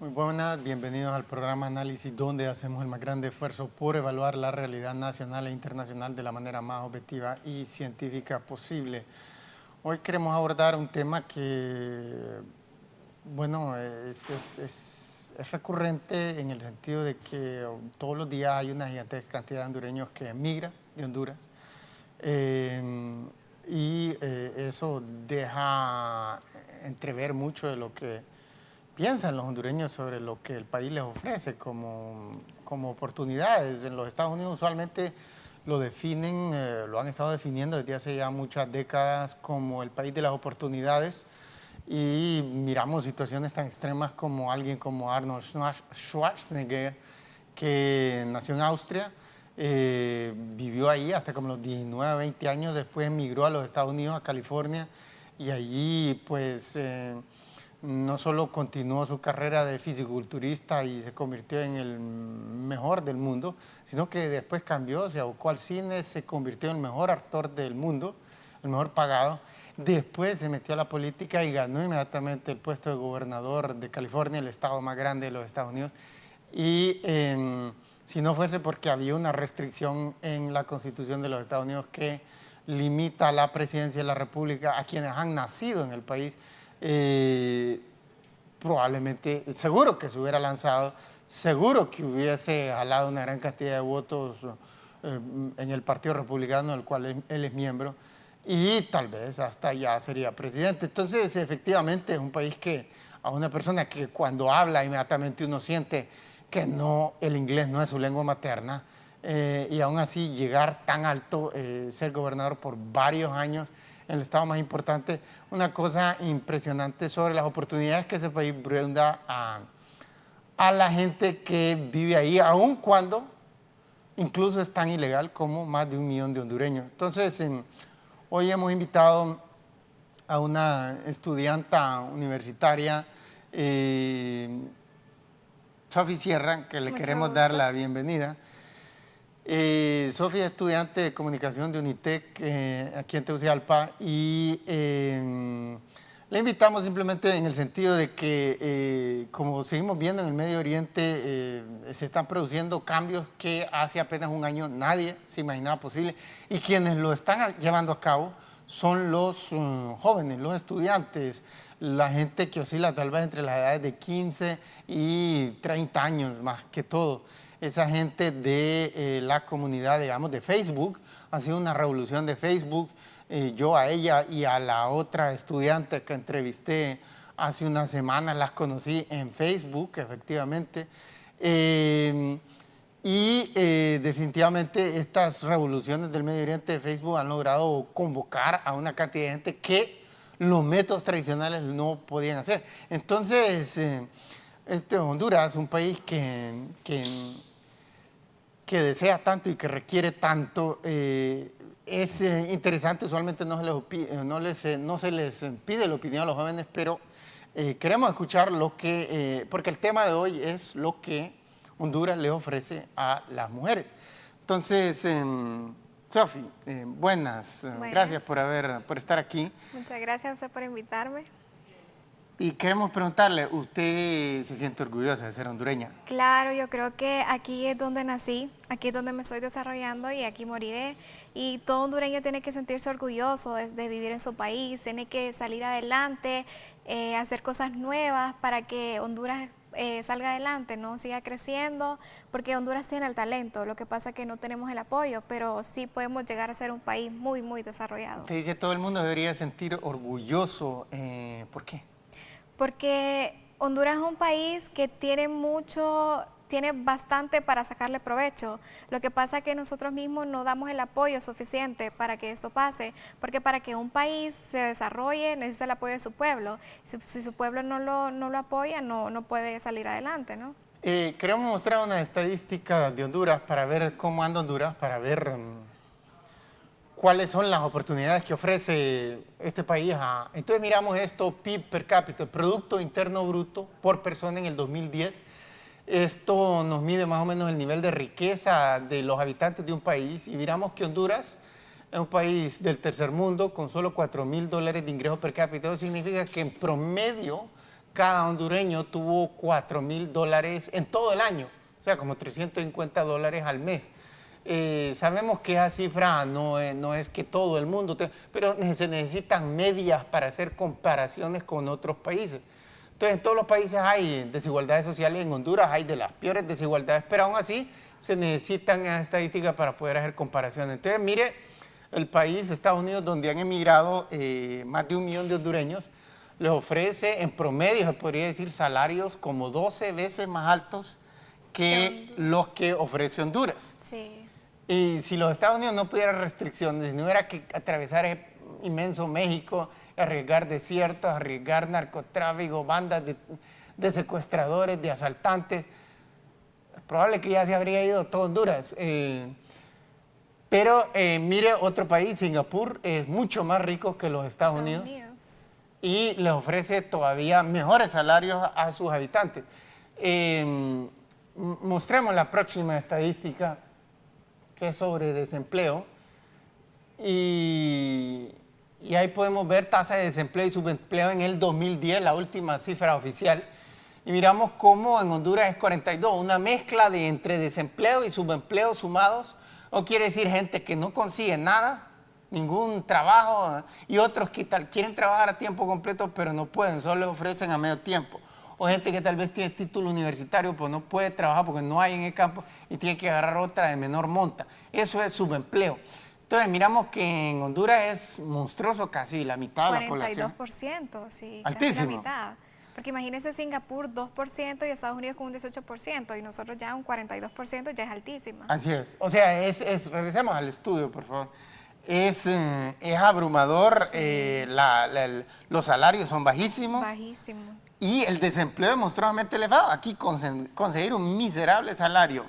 Muy buenas, bienvenidos al programa Análisis, donde hacemos el más grande esfuerzo por evaluar la realidad nacional e internacional de la manera más objetiva y científica posible. Hoy queremos abordar un tema que, bueno, es recurrente en el sentido de que todos los días hay una gigantesca cantidad de hondureños que emigra de Honduras. Eso deja entrever mucho de lo que piensan los hondureños sobre lo que el país les ofrece como oportunidades. En los Estados Unidos usualmente lo definen, lo han estado definiendo desde hace ya muchas décadas como el país de las oportunidades, y miramos situaciones tan extremas como alguien como Arnold Schwarzenegger, que nació en Austria, vivió ahí hasta como los 19, 20 años, después emigró a los Estados Unidos, a California, y allí pues no solo continuó su carrera de fisiculturista y se convirtió en el mejor del mundo, sino que después cambió, se abocó al cine, se convirtió en el mejor actor del mundo, el mejor pagado. Después se metió a la política y ganó inmediatamente el puesto de gobernador de California, el estado más grande de los Estados Unidos. Y si no fuese porque había una restricción en la Constitución de los Estados Unidos que limita la presidencia de la República a quienes han nacido en el país, probablemente, seguro que se hubiera lanzado, seguro que hubiese jalado una gran cantidad de votos en el Partido Republicano, del cual él es miembro, y tal vez hasta ya sería presidente. Entonces, efectivamente, es un país que a una persona que cuando habla inmediatamente uno siente que no, el inglés no es su lengua materna, y aún así llegar tan alto, ser gobernador por varios años en el estado más importante, una cosa impresionante sobre las oportunidades que ese país brinda a la gente que vive ahí, aun cuando incluso es tan ilegal como más de 1 millón de hondureños. Entonces, hoy hemos invitado a una estudianta universitaria, Sofi Sierra, que le queremos dar la bienvenida. Sofía es estudiante de comunicación de Unitec aquí en Tegucigalpa, y le invitamos simplemente en el sentido de que, como seguimos viendo en el Medio Oriente, se están produciendo cambios que hace apenas un año nadie se imaginaba posible, y quienes lo están llevando a cabo son los jóvenes, los estudiantes, la gente que oscila tal vez entre las edades de 15 y 30 años más que todo. Esa gente de la comunidad, digamos, de Facebook. Ha sido una revolución de Facebook. Yo a ella y a la otra estudiante que entrevisté hace unas semanas las conocí en Facebook, efectivamente. Definitivamente estas revoluciones del Medio Oriente de Facebook han logrado convocar a una cantidad de gente que los métodos tradicionales no podían hacer. Entonces, Honduras, un país que desea tanto y que requiere tanto, es interesante. Usualmente no se les pide la opinión a los jóvenes, pero queremos escuchar lo que, porque el tema de hoy es lo que Honduras le ofrece a las mujeres. Entonces, Sofi, buenas, gracias por estar aquí. Muchas gracias a usted por invitarme. Y queremos preguntarle, ¿usted se siente orgullosa de ser hondureña? Claro, yo creo que aquí es donde nací, aquí es donde me estoy desarrollando y aquí moriré. Y todo hondureño tiene que sentirse orgulloso de vivir en su país, tiene que salir adelante, hacer cosas nuevas para que Honduras salga adelante, ¿no? Siga creciendo, porque Honduras tiene el talento. Lo que pasa es que no tenemos el apoyo, pero sí podemos llegar a ser un país muy, muy desarrollado. Te dice, todo el mundo debería sentir orgulloso. ¿Por qué? Porque Honduras es un país que tiene bastante para sacarle provecho. Lo que pasa es que nosotros mismos no damos el apoyo suficiente para que esto pase, porque para que un país se desarrolle necesita el apoyo de su pueblo. Si su pueblo no lo apoya, no puede salir adelante, ¿no? Queremos mostrar una estadística de Honduras para ver cómo anda Honduras, para ver cuáles son las oportunidades que ofrece este país. Entonces miramos esto, PIB per cápita, Producto Interno Bruto por persona en el 2010. Esto nos mide más o menos el nivel de riqueza de los habitantes de un país, y miramos que Honduras es un país del tercer mundo con solo $4,000 de ingreso per cápita. Eso significa que en promedio cada hondureño tuvo $4,000 en todo el año, o sea, como $350 al mes. Sabemos que esa cifra no es que todo el mundo, pero se necesitan medias para hacer comparaciones con otros países. Entonces, en todos los países hay desigualdades sociales, en Honduras hay de las peores desigualdades, pero aún así se necesitan esas estadísticas para poder hacer comparaciones. Entonces, mire, el país, Estados Unidos, donde han emigrado más de 1 millón de hondureños, les ofrece en promedio, se podría decir, salarios como 12 veces más altos que los que ofrece Honduras. Sí. Y si los Estados Unidos no pudieran restricciones, si no hubiera que atravesar ese inmenso México, arriesgar desiertos, arriesgar narcotráfico, bandas de secuestradores, de asaltantes, es probable que ya se habría ido todo Honduras. Pero mire, otro país, Singapur, es mucho más rico que los Estados Unidos y les ofrece todavía mejores salarios a sus habitantes. Mostremos la próxima estadística, que es sobre desempleo, y ahí podemos ver tasa de desempleo y subempleo en el 2010, la última cifra oficial, y miramos cómo en Honduras es 42, una mezcla de entre desempleo y subempleo sumados, o quiere decir gente que no consigue nada, ningún trabajo, y otros que quieren trabajar a tiempo completo pero no pueden, solo les ofrecen a medio tiempo. O gente que tal vez tiene título universitario, pues no puede trabajar porque no hay en el campo y tiene que agarrar otra de menor monta. Eso es subempleo. Entonces miramos que en Honduras es monstruoso, casi la mitad de la población. 42%, sí. Altísimo. Casi la mitad. Porque imagínense Singapur 2% y Estados Unidos con un 18%, y nosotros ya un 42% ya es altísima. Así es. O sea, regresemos al estudio, por favor. Es abrumador, sí. Los salarios son bajísimos. Bajísimos. Y el desempleo es monstruosamente elevado. Aquí conseguir un miserable salario,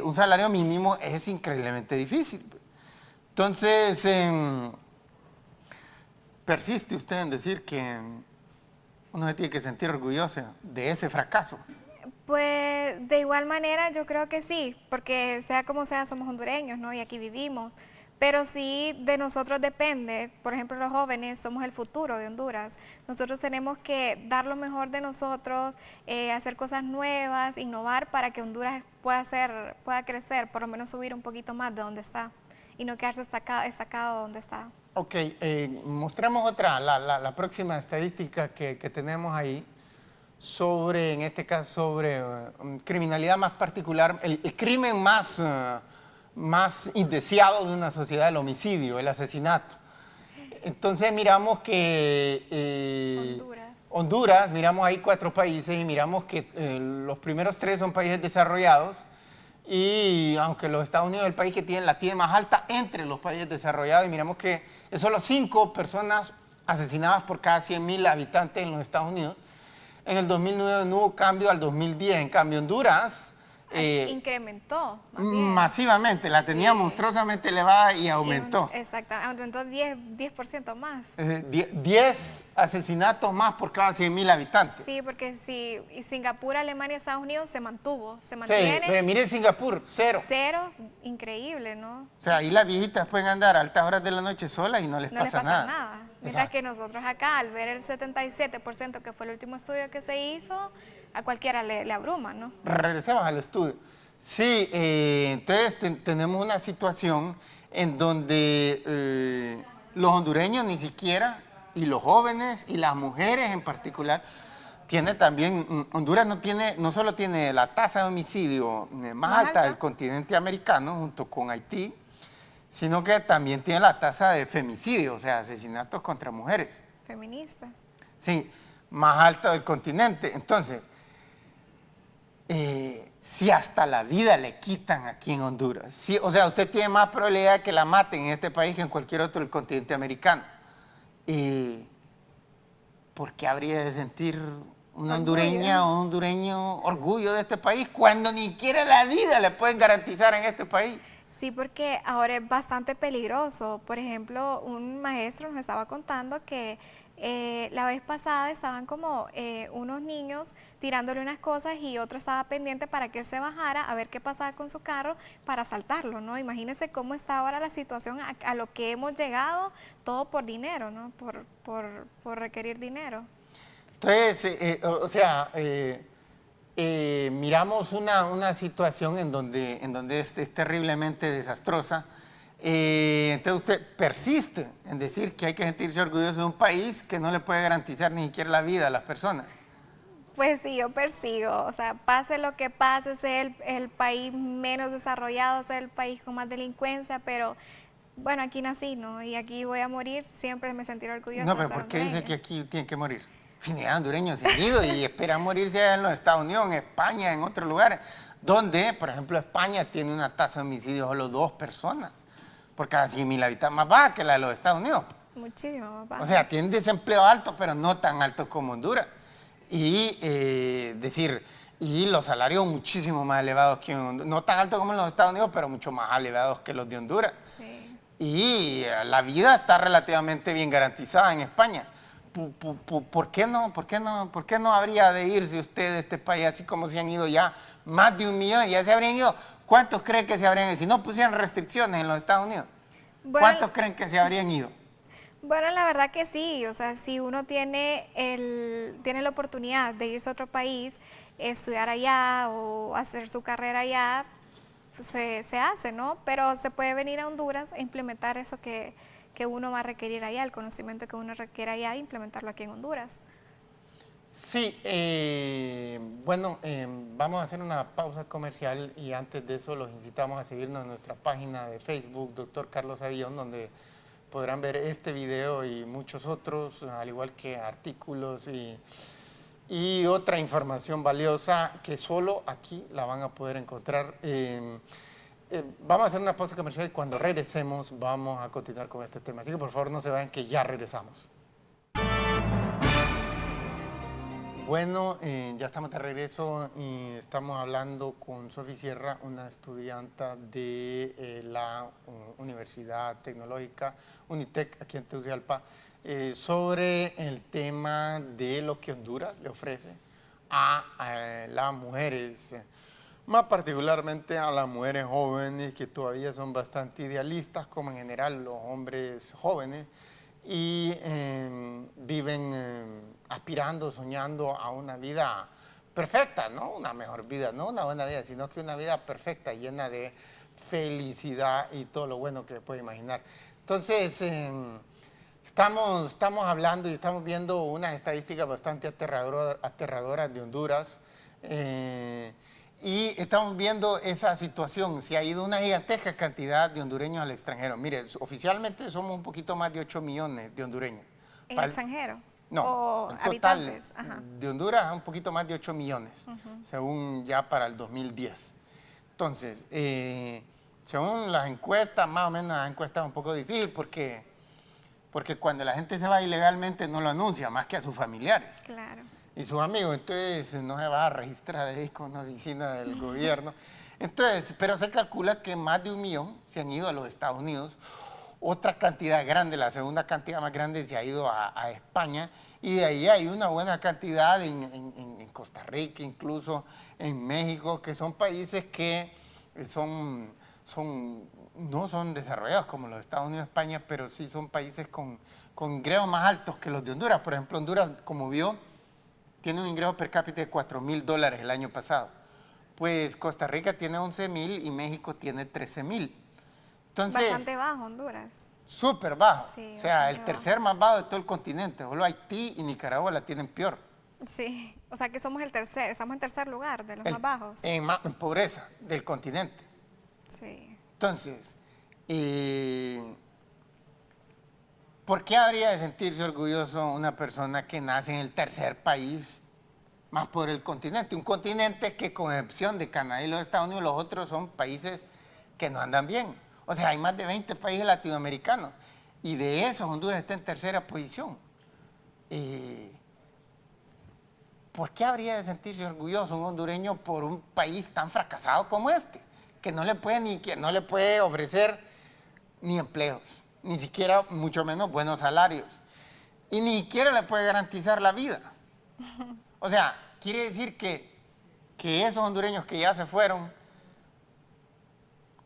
un salario mínimo, es increíblemente difícil. Entonces, persiste usted en decir que uno se tiene que sentir orgulloso de ese fracaso. Pues de igual manera yo creo que sí, porque sea como sea somos hondureños, ¿no? Y aquí vivimos. Pero sí de nosotros depende, por ejemplo los jóvenes somos el futuro de Honduras, nosotros tenemos que dar lo mejor de nosotros, hacer cosas nuevas, innovar para que Honduras pueda crecer, por lo menos subir un poquito más de donde está y no quedarse estacado donde está. Ok, mostremos otra, la próxima estadística que tenemos ahí sobre, en este caso, sobre criminalidad más particular, el crimen más indeseado de una sociedad, el homicidio, el asesinato. Entonces miramos que Honduras, miramos ahí 4 países y miramos que los primeros 3 son países desarrollados, y aunque los Estados Unidos es el país que la tiene más alta entre los países desarrollados, y miramos que es solo 5 personas asesinadas por cada 100,000 habitantes en los Estados Unidos. En el 2009 no hubo cambio al 2010, en cambio Honduras incrementó masivamente, la tenía monstruosamente elevada y aumentó. Exactamente, aumentó 10% más. 10 asesinatos más por cada 100,000 habitantes. Sí, porque si Singapur, Alemania, Estados Unidos se mantiene. Sí, pero mire Singapur, 0. 0, increíble, ¿no? O sea, ahí las viejitas pueden andar a altas horas de la noche solas y no les pasa nada. Mientras que nosotros acá, al ver el 77%, que fue el último estudio que se hizo, a cualquiera le abruma, ¿no? Regresemos al estudio. Sí, entonces tenemos una situación en donde los hondureños ni siquiera, y los jóvenes y las mujeres en particular, Honduras no solo tiene la tasa de homicidio más alta del continente americano, junto con Haití, sino que también tiene la tasa de femicidio, o sea, asesinatos contra mujeres. Feminista. Sí, más alta del continente. Entonces, si hasta la vida le quitan aquí en Honduras, o sea, usted tiene más probabilidad de que la maten en este país que en cualquier otro del continente americano. ¿Por qué habría de sentir una hondureña o un hondureño orgullo de este país cuando ni siquiera la vida le pueden garantizar en este país? Sí, porque ahora es bastante peligroso. Por ejemplo, un maestro nos estaba contando que la vez pasada estaban como unos niños tirándole unas cosas y otro estaba pendiente para que él se bajara a ver qué pasaba con su carro para asaltarlo, ¿no? Imagínense cómo está ahora la situación, a lo que hemos llegado, todo por dinero, ¿no? Por requerir dinero. Entonces, o sea, miramos una situación en donde es terriblemente desastrosa. Entonces usted persiste en decir que hay que sentirse orgulloso de un país que no le puede garantizar ni siquiera la vida a las personas. Pues sí, yo persigo, o sea, pase lo que pase, sea el país menos desarrollado, sea el país con más delincuencia, pero bueno, aquí nací, ¿no? Y aquí voy a morir, siempre me sentiré orgullosa No, de pero ser ¿por qué dice hondureña. que aquí tienen que morir? Ni hondureños se han ido y esperan morirse allá en los Estados Unidos, en España, en otros lugares, donde, por ejemplo, España tiene una tasa de homicidios solo 2 personas por cada 100.000 habitantes, más baja que la de los Estados Unidos. Muchísimo, papá. O sea, tienen desempleo alto, pero no tan alto como Honduras. Y y los salarios muchísimo más elevados que en Honduras. No tan altos como en los Estados Unidos, pero mucho más elevados que los de Honduras. Sí. Y la vida está relativamente bien garantizada en España. ¿Por qué no? ¿Por qué no habría de irse usted de este país así como se han ido ya más de 1 millón? Ya se habrían ido. ¿Cuántos creen que se habrían ido? Si no pusieran restricciones en los Estados Unidos, Bueno, ¿cuántos creen que se habrían ido? bueno, la verdad que sí, o sea, si uno tiene tiene la oportunidad de irse a otro país, estudiar allá o hacer su carrera allá, pues, se hace, ¿no? Pero se puede venir a Honduras e implementar eso que uno va a requerir allá, el conocimiento que uno requiere allá, e implementarlo aquí en Honduras. Sí, bueno, vamos a hacer una pausa comercial y antes de eso los incitamos a seguirnos en nuestra página de Facebook, Dr. Carlos Avión, donde podrán ver este video y muchos otros, al igual que artículos y otra información valiosa que solo aquí la van a poder encontrar. Vamos a hacer una pausa comercial y cuando regresemos vamos a continuar con este tema. Así que por favor no se vayan que ya regresamos. Bueno, ya estamos de regreso y estamos hablando con Sofi Sierra, una estudiante de la Universidad Tecnológica Unitec aquí en Tegucigalpa, sobre el tema de lo que Honduras le ofrece a las mujeres, más particularmente a las mujeres jóvenes que todavía son bastante idealistas, como en general los hombres jóvenes, y viven aspirando, soñando a una vida perfecta, no una mejor vida, no una buena vida, sino que una vida perfecta, llena de felicidad y todo lo bueno que se puede imaginar. Entonces, estamos hablando y estamos viendo unas estadísticas bastante aterradoras de Honduras, y estamos viendo esa situación. Se ha ido una gigantesca cantidad de hondureños al extranjero. Mire, oficialmente somos un poquito más de 8 millones de hondureños. ¿En el extranjero? No, ¿O el total habitantes? Ajá. de Honduras un poquito más de 8 millones, según ya para el 2010. Entonces, según las encuestas, más o menos la encuesta es un poco difícil porque cuando la gente se va ilegalmente no lo anuncia, más que a sus familiares. Claro. Y sus amigos, entonces no se va a registrar ahí con una oficina del gobierno. Entonces, pero se calcula que más de 1 millón se han ido a los Estados Unidos, otra cantidad grande, la segunda cantidad más grande se ha ido a España, y de ahí hay una buena cantidad en Costa Rica, incluso en México, que son países que no son desarrollados como los Estados Unidos y España, pero sí son países con ingresos más altos que los de Honduras. Por ejemplo, Honduras, como vio, tiene un ingreso per cápita de $4,000 el año pasado. Pues Costa Rica tiene 11,000 y México tiene 13,000. Entonces, Bastante bajo Honduras. súper bajo. Sí, O sea, el bastante tercer más bajo de todo el continente. Solo Haití y Nicaragua la tienen peor. Sí, o sea que somos estamos en tercer lugar de los El- más bajos. en pobreza del continente. Sí. Entonces, ¿por qué habría de sentirse orgulloso una persona que nace en el tercer país más pobre del continente? Un continente que, con excepción de Canadá y los Estados Unidos, los otros son países que no andan bien. O sea, hay más de 20 países latinoamericanos y de esos Honduras está en tercera posición. ¿Por qué habría de sentirse orgulloso un hondureño por un país tan fracasado como este? Que no le puede ofrecer ni empleos, ni siquiera, mucho menos, buenos salarios. Y ni siquiera le puede garantizar la vida. O sea, quiere decir que esos hondureños que ya se fueron,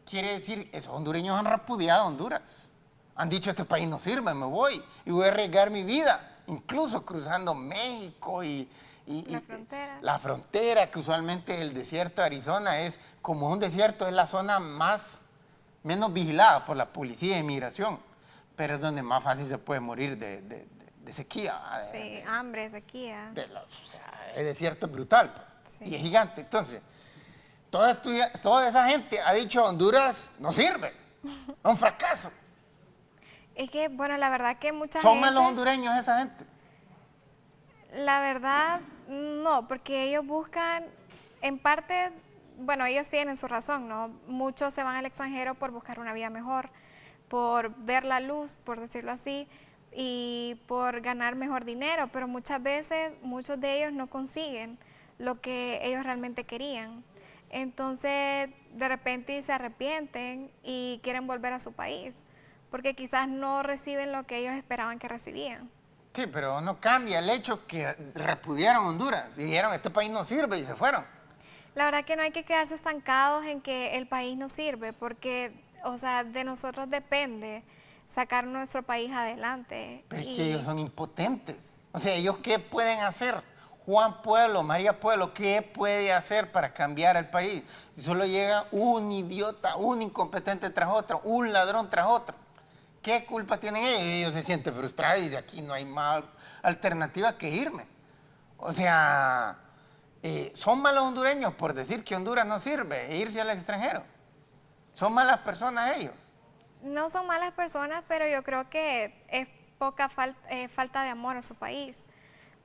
quiere decir, esos hondureños han repudiado a Honduras. Han dicho, este país no sirve, me voy y voy a arriesgar mi vida incluso cruzando México Las fronteras. la frontera, que usualmente el desierto de Arizona es, como un desierto, es la zona menos vigilada por la policía de inmigración, pero es donde más fácil se puede morir de sequía. Sí, hambre, sequía. O sea, el desierto es brutal, pues, Sí. y es gigante. Entonces, toda esa gente ha dicho Honduras no sirve, es un fracaso. Es que, bueno, la verdad que mucha ¿Son gente... malos hondureños esa gente? La verdad, no, porque ellos buscan, en parte, bueno, ellos tienen su razón, ¿no? Muchos se van al extranjero por buscar una vida mejor, por ver la luz, por decirlo así, y por ganar mejor dinero, pero muchas veces muchos de ellos no consiguen lo que ellos realmente querían. Entonces, de repente se arrepienten y quieren volver a su país, porque quizás no reciben lo que ellos esperaban que recibían. Sí, pero no cambia el hecho que repudiaron Honduras y dijeron este país no sirve y se fueron. La verdad que no hay que quedarse estancados en que el país no sirve, porque, o sea, de nosotros depende sacar nuestro país adelante. Pero es que ellos son impotentes. O sea, ¿ellos qué pueden hacer? Juan Pueblo, María Pueblo, ¿qué puede hacer para cambiar el país? Si solo llega un idiota, un incompetente tras otro, un ladrón tras otro. ¿Qué culpa tienen ellos? Ellos se sienten frustrados y dicen, aquí no hay más alternativa que irme. O sea, son malos hondureños por decir que Honduras no sirve e irse al extranjero. Son malas personas ellos. No son malas personas, pero yo creo que es poca falta de amor a su país,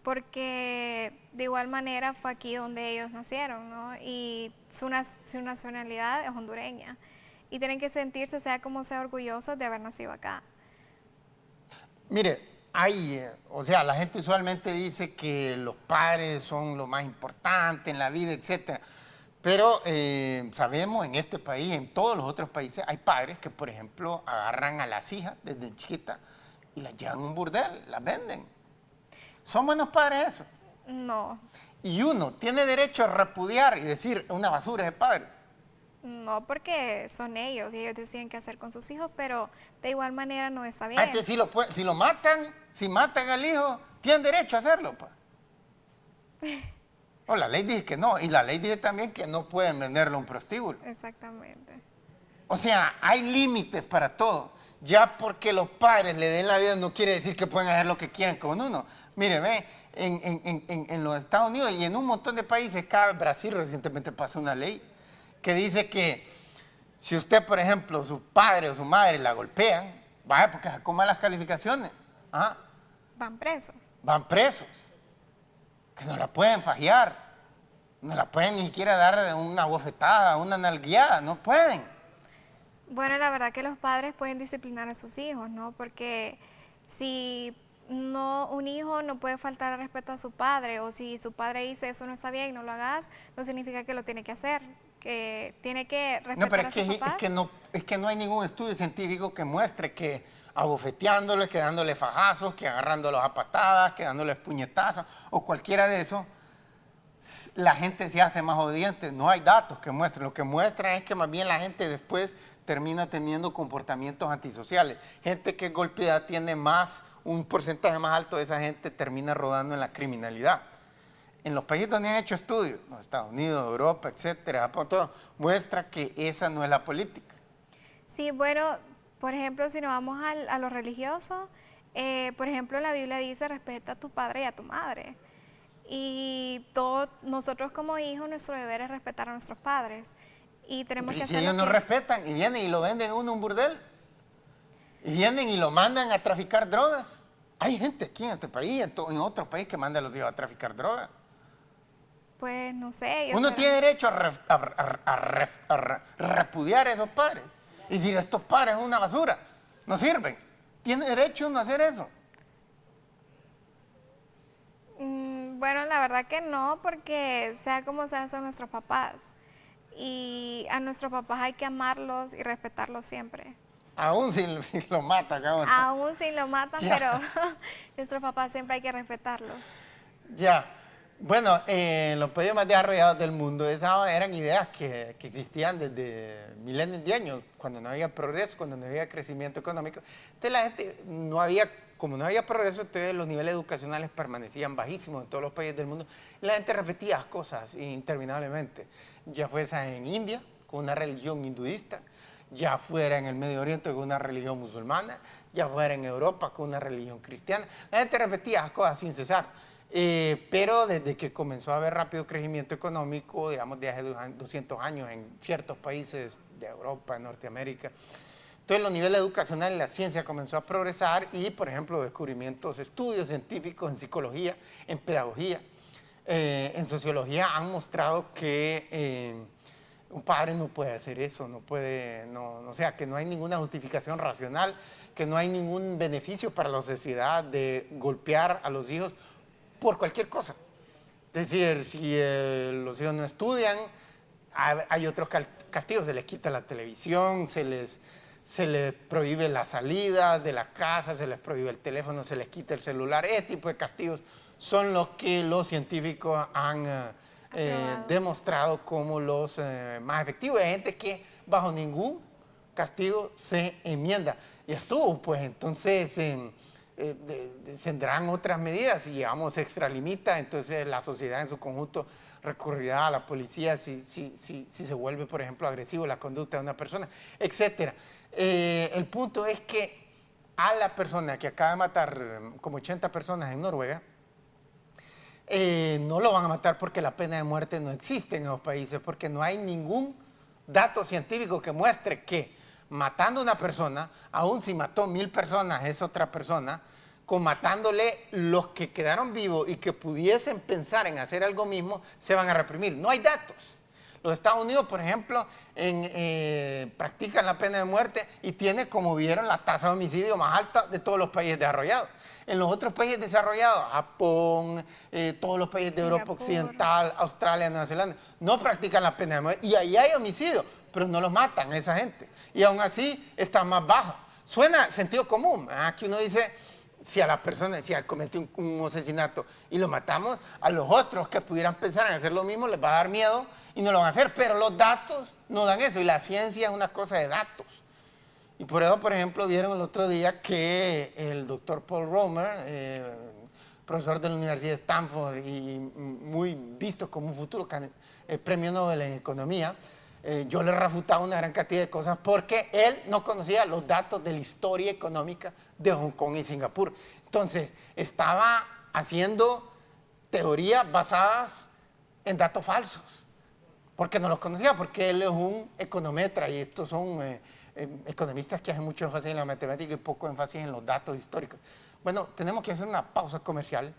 porque de igual manera fue aquí donde ellos nacieron, ¿no? Y su nacionalidad es hondureña. Y tienen que sentirse, sea como sea, orgullosos de haber nacido acá. Mire, o sea, la gente usualmente dice que los padres son lo más importante en la vida, etcétera. Pero sabemos en este país, en todos los otros países, hay padres que, por ejemplo, agarran a las hijas desde chiquitas y las llevan a un burdel, las venden. ¿Son buenos padres eso? No, Y uno tiene derecho a repudiar y decir, una basura ese padre. no, porque son ellos y ellos deciden qué hacer con sus hijos, pero de igual manera no está bien. Entonces, si lo matan, si matan al hijo, tienen derecho a hacerlo, pues. O la ley dice que no, y la ley dice también que no pueden venderlo a un prostíbulo. Exactamente. O sea, hay límites para todo. Ya porque los padres le den la vida no quiere decir que pueden hacer lo que quieran con uno. Mire, ve, en los Estados Unidos y en un montón de países, Brasil recientemente pasó una ley que dice que si usted, por ejemplo, su padre o su madre la golpean, vaya porque sacó malas calificaciones, ¿ah? Van presos. Van presos, que no la pueden fajear, no la pueden ni siquiera dar una bofetada, una nalgueada, no pueden. Bueno, la verdad que los padres pueden disciplinar a sus hijos, ¿no? Porque si no, un hijo no puede faltar al respeto a su padre, o si su padre dice eso no está bien, no lo hagas, no significa que lo tiene que hacer, que tiene que respetar No, pero a sus papás. es que no hay ningún estudio científico que muestre que abofeteándoles, que dándole fajazos, que agarrándolos a patadas, que dándoles puñetazos o cualquiera de eso, la gente se hace más obediente. No hay datos que muestren. Lo que muestran es que más bien la gente después termina teniendo comportamientos antisociales. Gente que es golpeada tiene un porcentaje más alto de esa gente termina rodando en la criminalidad. En los países donde han hecho estudios, los Estados Unidos, Europa, etcétera, Japón, todo, muestra que esa no es la política. Sí, bueno, por ejemplo, si nos vamos a lo religioso, por ejemplo, la Biblia dice respeta a tu padre y a tu madre. Y todos nosotros como hijos, nuestro deber es respetar a nuestros padres. Y tenemos Pero que si hacer ellos no respetan y vienen y lo venden a uno en un burdel, y vienen y lo mandan a traficar drogas. Hay gente aquí en este país, en otro país que manda a los hijos a traficar drogas. Pues no sé. Uno tiene derecho a repudiar a esos padres. Y si estos padres son una basura, no sirven. ¿Tiene derecho uno a hacer eso? Bueno, la verdad que no, porque sea como sea, son nuestros papás. Y a nuestros papás hay que amarlos y respetarlos siempre. Aún si lo mata, cabrón. Aún si lo matan, Ya. pero nuestros papás siempre hay que respetarlos. Ya. Bueno, los países más desarrollados del mundo, esas eran ideas que existían desde milenios de años, cuando no había progreso, cuando no había crecimiento económico. Entonces la gente no había como no había progreso, entonces los niveles educacionales permanecían bajísimos en todos los países del mundo. Y la gente repetía las cosas interminablemente. Ya fuese en India, con una religión hinduista, ya fuera en el Medio Oriente con una religión musulmana, ya fuera en Europa con una religión cristiana. La gente repetía las cosas sin cesar. Pero desde que comenzó a haber rápido crecimiento económico, digamos de hace 200 años en ciertos países de Europa, Norteamérica, entonces los niveles educacionales, la ciencia comenzó a progresar y, por ejemplo, descubrimientos, estudios científicos en psicología, en pedagogía, en sociología han mostrado que un padre no puede hacer eso, no puede, o sea, que no hay ninguna justificación racional, que no hay ningún beneficio para la sociedad de golpear a los hijos por cualquier cosa. Es decir, si los hijos no estudian, hay otros castigos, se les quita la televisión, se les prohíbe la salida de la casa, se les prohíbe el teléfono, se les quita el celular. Ese tipo de castigos son los que los científicos han demostrado como los más efectivos. Hay gente que bajo ningún castigo se enmienda. Y estuvo, pues entonces tendrán otras medidas. Si llegamos extralimita, entonces la sociedad en su conjunto recurrirá a la policía si se vuelve, por ejemplo, agresivo la conducta de una persona, etcétera. El punto es que a la persona que acaba de matar como 80 personas en Noruega, no lo van a matar porque la pena de muerte no existe en esos países, porque no hay ningún dato científico que muestre que matando a una persona, aun si mató 1000 personas, es otra persona, con matándole los que quedaron vivos y que pudiesen pensar en hacer algo mismo, se van a reprimir. No hay datos. Los Estados Unidos, por ejemplo, practican la pena de muerte y tiene, como vieron, la tasa de homicidio más alta de todos los países desarrollados. En los otros países desarrollados, Japón, todos los países de Europa Occidental, Australia, Nueva Zelanda, no practican la pena de muerte. Y ahí hay homicidios, pero no los matan a esa gente. Y aún así está más bajo. Suena sentido común, ¿verdad? Que uno dice, si a la persona, si comete un asesinato y lo matamos, a los otros que pudieran pensar en hacer lo mismo les va a dar miedo y no lo van a hacer, pero los datos no dan eso y la ciencia es una cosa de datos. Y por eso, por ejemplo, vieron el otro día que el doctor Paul Romer, profesor de la Universidad de Stanford y muy visto como un futuro premio Nobel en economía, yo le refutaba una gran cantidad de cosas porque él no conocía los datos de la historia económica de Hong Kong y Singapur. Entonces, estaba haciendo teorías basadas en datos falsos, porque no los conocía, porque él es un econometra y estos son economistas que hacen mucho énfasis en la matemática y poco énfasis en los datos históricos. Bueno, tenemos que hacer una pausa comercial,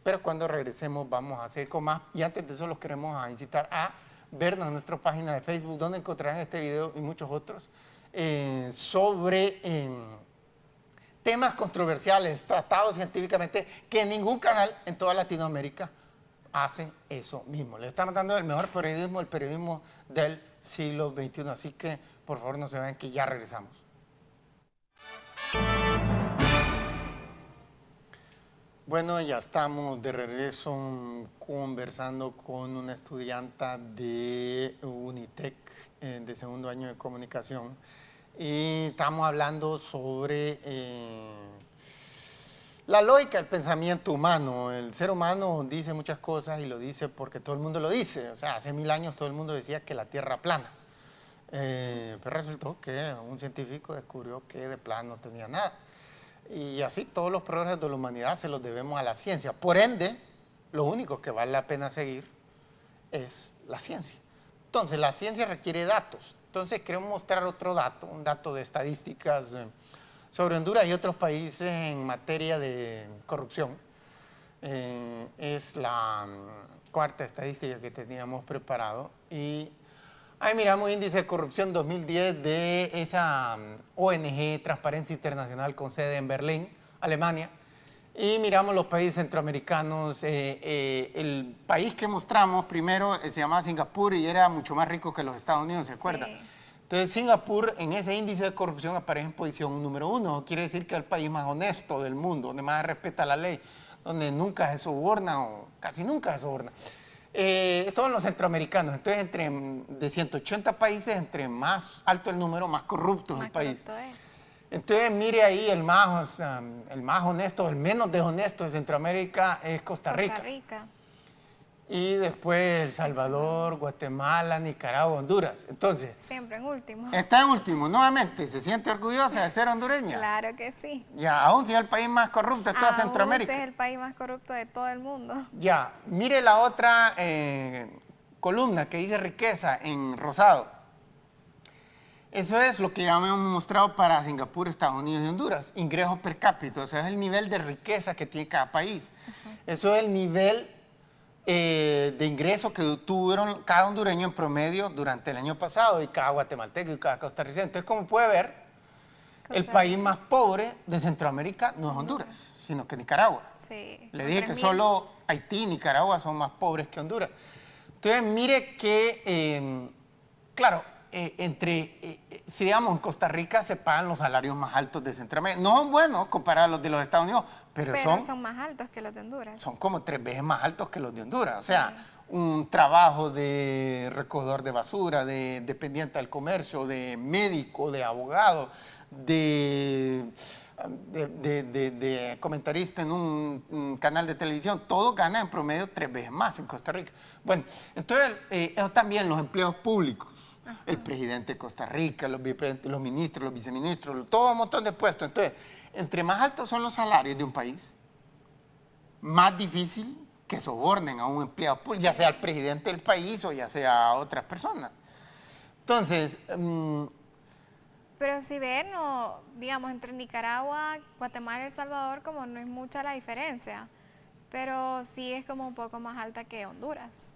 pero cuando regresemos vamos a hacer con más. Y antes de eso los queremos incitar a vernos en nuestra página de Facebook, donde encontrarán este video y muchos otros sobre temas controversiales, tratados científicamente, que ningún canal en toda Latinoamérica hace eso mismo. Le estamos dando el mejor periodismo, el periodismo del siglo XXI. Así que, por favor, no se vayan, que ya regresamos. Bueno, ya estamos de regreso conversando con una estudiante de Unitec de segundo año de comunicación y estamos hablando sobre la lógica del pensamiento humano. El ser humano dice muchas cosas y lo dice porque todo el mundo lo dice. O sea, hace 1000 años todo el mundo decía que la Tierra plana. Pero resultó que un científico descubrió que de plano no tenía nada. Y así todos los progresos de la humanidad se los debemos a la ciencia. Por ende, lo único que vale la pena seguir es la ciencia. Entonces, la ciencia requiere datos. Entonces, queremos mostrar otro dato, un dato de estadísticas sobre Honduras y otros países en materia de corrupción. Es la cuarta estadística que teníamos preparado. Y ahí miramos índice de corrupción 2010 de esa ONG Transparencia Internacional con sede en Berlín, Alemania. Y miramos los países centroamericanos. El país que mostramos primero se llamaba Singapur y era mucho más rico que los Estados Unidos, ¿se acuerdan? Sí. Entonces Singapur en ese índice de corrupción aparece en posición número 1. Quiere decir que es el país más honesto del mundo, donde más respeta la ley, donde nunca se soborna o casi nunca se soborna. Estos son los centroamericanos. Entonces, de 180 países, entre más alto el número, más corrupto es el país. Entonces, mire ahí el más honesto, el menos deshonesto de Centroamérica es Costa Rica. Costa Rica. Y después El Salvador, Guatemala, Nicaragua, Honduras. Entonces, Siempre en último. está en último, nuevamente. ¿Se siente orgullosa de ser hondureña? Claro que sí. Ya, aún si es el país más corrupto de toda Centroamérica. Es el país más corrupto de todo el mundo. Ya, mire la otra columna que dice riqueza en rosado. Eso es lo que ya hemos mostrado para Singapur, Estados Unidos y Honduras. Ingresos per cápita, o sea, es el nivel de riqueza que tiene cada país. Eso es el nivel de ingreso que tuvieron cada hondureño en promedio durante el año pasado y cada guatemalteco y cada costarricense. Entonces, como puede ver, el país más pobre de Centroamérica no es Honduras, sino que Nicaragua. Sí. Le dije que solo Haití y Nicaragua son más pobres que Honduras. Entonces, mire que, claro, si digamos en Costa Rica se pagan los salarios más altos de Centroamérica. No son buenos comparados a los de los Estados Unidos, pero son más altos que los de Honduras. Son como 3 veces más altos que los de Honduras. Sí. O sea, un trabajo de recogedor de basura, de dependiente del comercio, de médico, de abogado, de comentarista en un canal de televisión, todo gana en promedio 3 veces más en Costa Rica. Bueno, entonces, eso también los empleos públicos. Ajá. El presidente de Costa Rica, los ministros, los viceministros, todo un montón de puestos. Entonces, entre más altos son los salarios de un país, más difícil que sobornen a un empleado público, ya sea al presidente del país o ya sea a otras personas. Entonces... pero si ven, digamos, entre Nicaragua, Guatemala y El Salvador, como no es mucha la diferencia, pero sí es como un poco más alta que Honduras.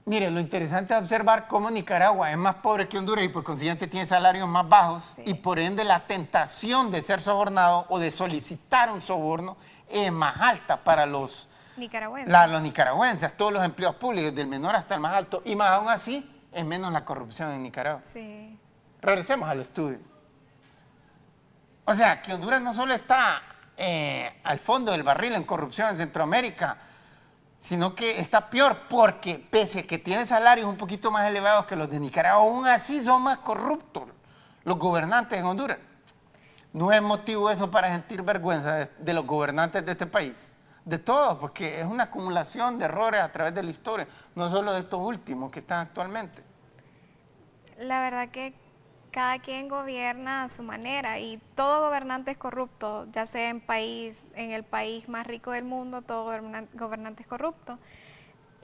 Mire, lo interesante es observar cómo Nicaragua es más pobre que Honduras y por consiguiente tiene salarios más bajos, sí. Y por ende la tentación de ser sobornado o de solicitar un soborno es más alta para los nicaragüenses, todos los empleos públicos, del menor hasta el más alto, y más aún así es menos la corrupción en Nicaragua. Sí. Regresemos al estudio. O sea, que Honduras no solo está al fondo del barril en corrupción en Centroamérica, sino que está peor porque pese a que tiene salarios un poquito más elevados que los de Nicaragua, aún así son más corruptos los gobernantes en Honduras. ¿No es motivo eso para sentir vergüenza de los gobernantes de este país? De todos, porque es una acumulación de errores a través de la historia, no solo de estos últimos que están actualmente. La verdad que cada quien gobierna a su manera y todo gobernante es corrupto, ya sea en el país más rico del mundo, todo gobernante es corrupto.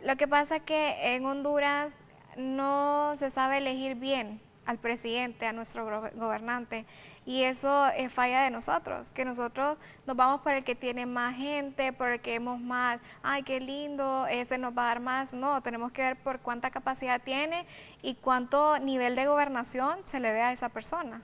Lo que pasa es que en Honduras no se sabe elegir bien al presidente, a nuestro gobernante, y eso es falla de nosotros, que nosotros nos vamos por el que tiene más gente, por el que vemos más, ay, qué lindo, ese nos va a dar más. No, tenemos que ver por cuánta capacidad tiene y cuánto nivel de gobernación se le ve a esa persona.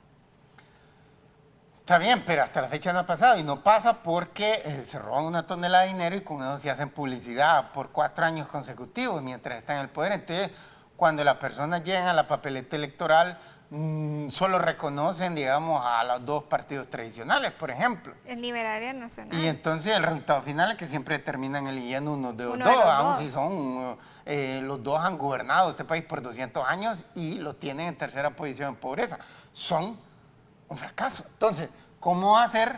Está bien, pero hasta la fecha no ha pasado, y no pasa porque se roban una tonelada de dinero y con eso se hacen publicidad por 4 años consecutivos mientras están en el poder. Entonces, cuando las personas llegan a la papeleta electoral, solo reconocen, digamos, a los 2 partidos tradicionales, por ejemplo. El Liberal y el Nacional. Y entonces el resultado final es que siempre terminan eligiendo uno de los dos, aun si son, los dos han gobernado este país por 200 años y lo tienen en tercera posición en pobreza. Son un fracaso. Entonces, ¿cómo hacer?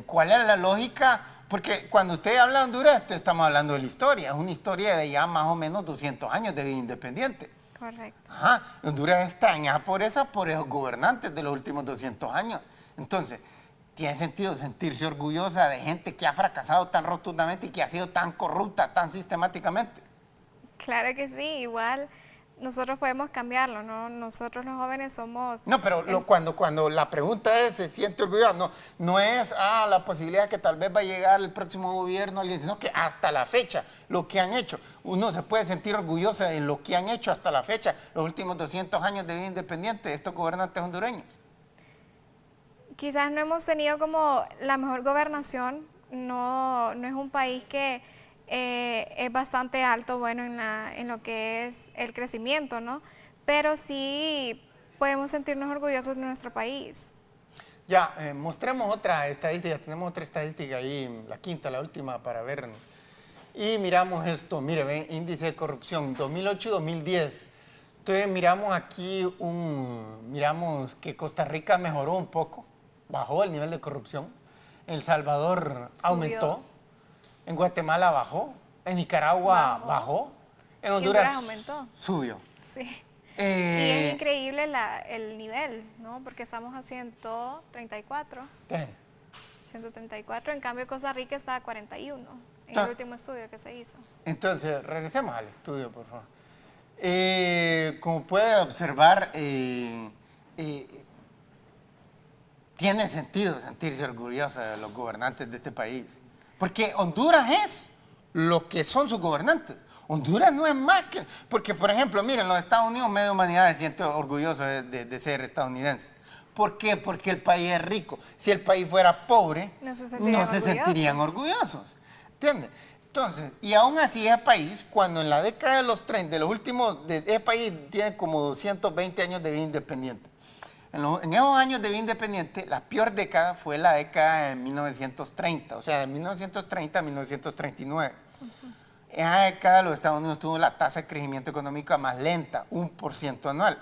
¿Cuál es la lógica? Porque cuando usted habla de Honduras, estamos hablando de la historia. Es una historia de ya más o menos 200 años de vida independiente. Correcto. Ajá. Honduras está en esa pobreza por esos gobernantes de los últimos 200 años. Entonces, tiene sentido sentirse orgullosa de gente que ha fracasado tan rotundamente y que ha sido tan corrupta, tan sistemáticamente. Claro que sí, igual nosotros podemos cambiarlo, ¿no? Nosotros los jóvenes somos... No, pero cuando la pregunta es, ¿se siente orgullosa? No es la posibilidad que tal vez va a llegar el próximo gobierno, alguien, sino que hasta la fecha, lo que han hecho. Uno se puede sentir orgulloso de lo que han hecho hasta la fecha, los últimos 200 años de vida independiente de estos gobernantes hondureños. Quizás no hemos tenido como la mejor gobernación, no es un país que... es bastante alto, bueno, en lo que es el crecimiento, ¿no? Pero sí podemos sentirnos orgullosos de nuestro país. Ya, mostremos otra estadística, tenemos otra estadística ahí, la quinta, la última para ver. Y miramos esto, mire, ve, índice de corrupción, 2008 y 2010. Entonces miramos aquí, miramos que Costa Rica mejoró un poco, bajó el nivel de corrupción. En El Salvador aumentó, en Guatemala bajó, en Nicaragua bajó, en Honduras aumentó. subió. Sí. Y es increíble el nivel, ¿no? Porque estamos a 134. Sí. 134, en cambio Costa Rica está a 41, en el último estudio que se hizo. Entonces, regresemos al estudio, por favor. Como puede observar, tiene sentido sentirse orgulloso de los gobernantes de este país. Porque Honduras es lo que son sus gobernantes. Honduras no es más que... Porque, por ejemplo, miren, los Estados Unidos, medio humanidad se siente orgulloso de ser estadounidense. ¿Por qué? Porque el país es rico. Si el país fuera pobre, no se sentirían orgullosos. ¿Entiendes? Entonces, y aún así ese país, cuando en la década de los 30, de los últimos, ese país tiene como 220 años de vida independiente. En esos años de vida independiente, la peor década fue la década de 1930, o sea, de 1930 a 1939. En esa década los Estados Unidos tuvo la tasa de crecimiento económico más lenta, 1% anual.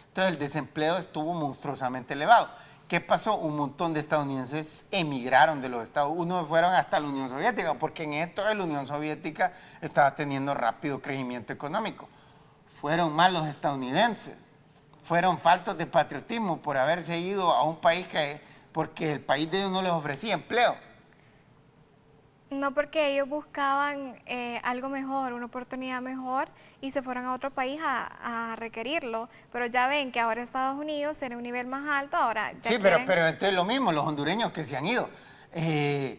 Entonces el desempleo estuvo monstruosamente elevado. ¿Qué pasó? Un montón de estadounidenses emigraron de los Estados Unidos, unos fueron hasta la Unión Soviética, porque en esto la Unión Soviética estaba teniendo rápido crecimiento económico. Fueron más los estadounidenses, fueron faltos de patriotismo por haberse ido a un país porque el país de ellos no les ofrecía empleo. No, porque ellos buscaban algo mejor, una oportunidad mejor, y se fueron a otro país a requerirlo. Pero ya ven que ahora Estados Unidos tiene un nivel más alto, ahora ya sí, pero entonces lo mismo, los hondureños que se han ido, es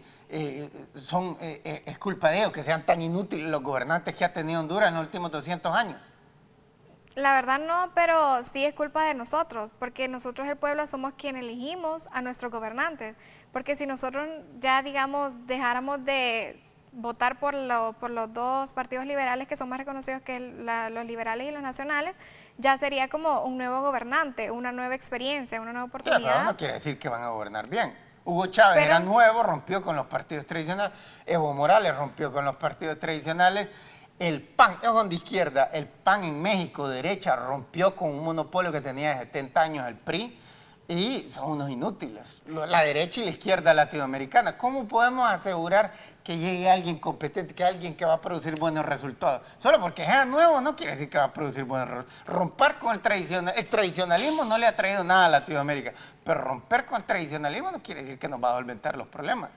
culpa de ellos que sean tan inútiles los gobernantes que ha tenido Honduras en los últimos 200 años. La verdad no, pero sí es culpa de nosotros, porque nosotros el pueblo somos quienes elegimos a nuestros gobernantes. Porque si nosotros ya, digamos, dejáramos de votar por los dos partidos liberales que son más reconocidos que los liberales y los nacionales, ya sería como un nuevo gobernante, una nueva experiencia, una nueva oportunidad. Sí, pero no quiere decir que van a gobernar bien. Hugo Chávez era nuevo, rompió con los partidos tradicionales. Evo Morales rompió con los partidos tradicionales. El PAN, es donde izquierda, el PAN en México, derecha, rompió con un monopolio que tenía de 70 años el PRI y son unos inútiles. La derecha y la izquierda latinoamericana. ¿Cómo podemos asegurar que llegue alguien competente, que alguien que va a producir buenos resultados? Solo porque es nuevo no quiere decir que va a producir buenos resultados. Romper con el tradicionalismo no le ha traído nada a Latinoamérica, pero romper con el tradicionalismo no quiere decir que nos va a solventar los problemas.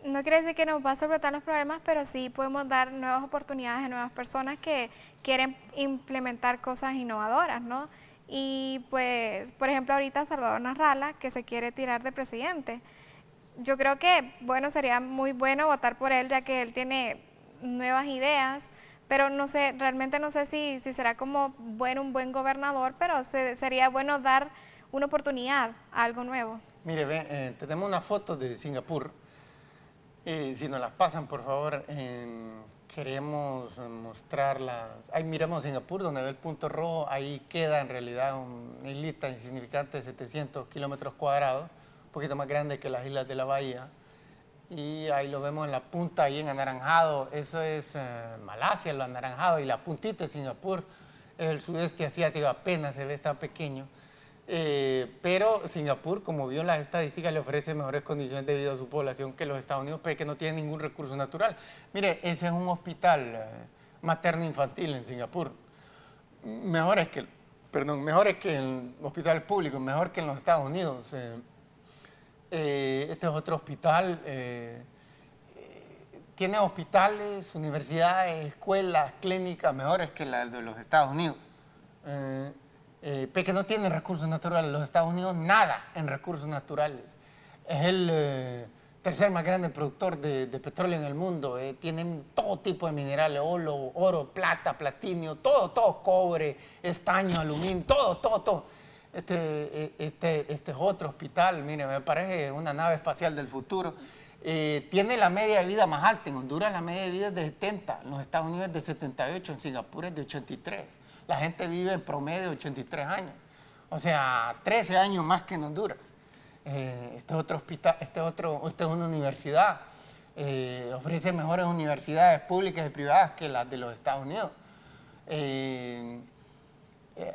No quiere decir que nos va a solventar los problemas, pero sí podemos dar nuevas oportunidades a nuevas personas que quieren implementar cosas innovadoras, ¿no? Y pues, por ejemplo, ahorita Salvador Narrala, que se quiere tirar de presidente. Yo creo que, bueno, sería muy bueno votar por él, ya que él tiene nuevas ideas, pero no sé, realmente no sé si será como un buen gobernador, pero sería bueno dar una oportunidad a algo nuevo. Mire, tenemos una foto de Singapur. Si nos las pasan, por favor, queremos mostrarlas. Ahí miramos Singapur, donde ve el punto rojo, ahí queda en realidad una islita insignificante de 700 kilómetros cuadrados, un poquito más grande que las islas de la bahía. Y ahí lo vemos en la punta, ahí en anaranjado, eso es Malasia, lo anaranjado, y la puntita de Singapur es el sudeste asiático, apenas se ve, está pequeño. Pero Singapur, como vio las estadísticas, le ofrece mejores condiciones de vida a su población que los Estados Unidos, que no tiene ningún recurso natural. Mire, ese es un hospital materno-infantil en Singapur. Mejor es que el hospital público, mejor que en los Estados Unidos. Este es otro hospital. Tiene hospitales, universidades, escuelas, clínicas mejores que las de los Estados Unidos. Que no tiene recursos naturales. Los Estados Unidos nada en recursos naturales. Es el tercer más grande productor de petróleo en el mundo. Tienen todo tipo de minerales, oro, plata, platinio, todo, cobre, estaño, aluminio, todo. Este es otro hospital, mire, me parece una nave espacial del futuro. Tiene la media de vida más alta. En Honduras la media de vida es de 70, en los Estados Unidos es de 78, en Singapur es de 83. La gente vive en promedio 83 años, o sea, 13 años más que en Honduras. Este es otro hospital, esta es una universidad, ofrece mejores universidades públicas y privadas que las de los Estados Unidos.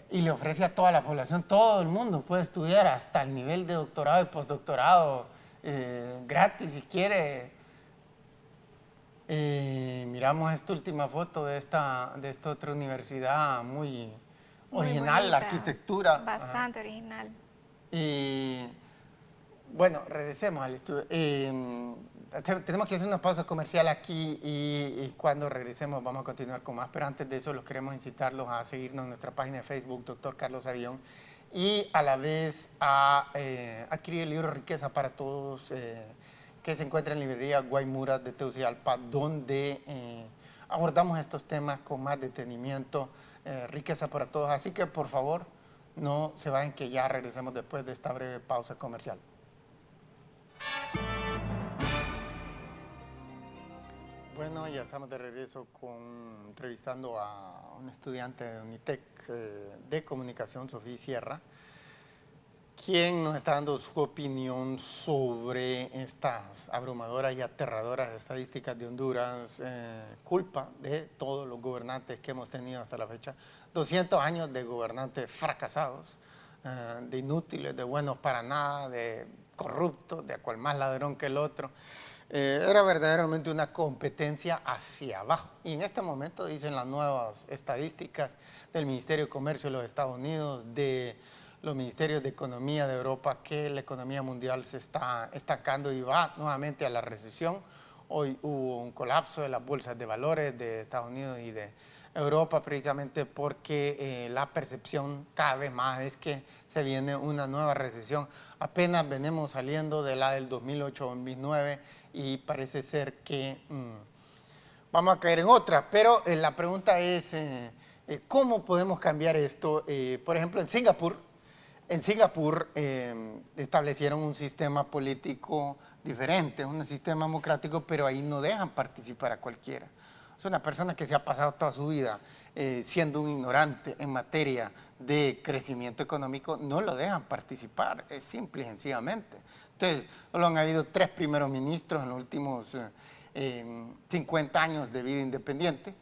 y le ofrece a toda la población, todo el mundo puede estudiar hasta el nivel de doctorado y postdoctorado gratis si quiere. Miramos esta última foto de esta otra universidad muy original, la arquitectura. Bastante original. Y bueno, regresemos al estudio. Tenemos que hacer una pausa comercial aquí y cuando regresemos vamos a continuar con más, pero antes de eso los queremos incitarlos a seguirnos en nuestra página de Facebook, Dr. Carlos Avión, y a la vez a adquirir el libro Riqueza para Todos, que se encuentra en librería Guaymuras de Tegucigalpa, donde abordamos estos temas con más detenimiento, Riqueza para Todos. Así que por favor no se vayan, que ya regresemos después de esta breve pausa comercial. Bueno, ya estamos de regreso entrevistando a un estudiante de Unitec de Comunicación, Sofía Sierra, quien nos está dando su opinión sobre estas abrumadoras y aterradoras estadísticas de Honduras, culpa de todos los gobernantes que hemos tenido hasta la fecha. 200 años de gobernantes fracasados, de inútiles, de buenos para nada, de corruptos, de a cual más ladrón que el otro. Era verdaderamente una competencia hacia abajo. Y en este momento dicen las nuevas estadísticas del Ministerio de Comercio de los Estados Unidos, de los ministerios de Economía de Europa, que la economía mundial se está estancando y va nuevamente a la recesión. Hoy hubo un colapso de las bolsas de valores de Estados Unidos y de Europa, precisamente porque la percepción cada vez más es que se viene una nueva recesión. Apenas venimos saliendo de la del 2008-2009 y parece ser que vamos a caer en otra. Pero la pregunta es, ¿cómo podemos cambiar esto? Por ejemplo, en Singapur establecieron un sistema político diferente, un sistema democrático, pero ahí no dejan participar a cualquiera. Es una persona que se ha pasado toda su vida siendo un ignorante en materia de crecimiento económico, no lo dejan participar, es simple y sencillamente. Entonces, solo han habido 3 primeros ministros en los últimos 50 años de vida independiente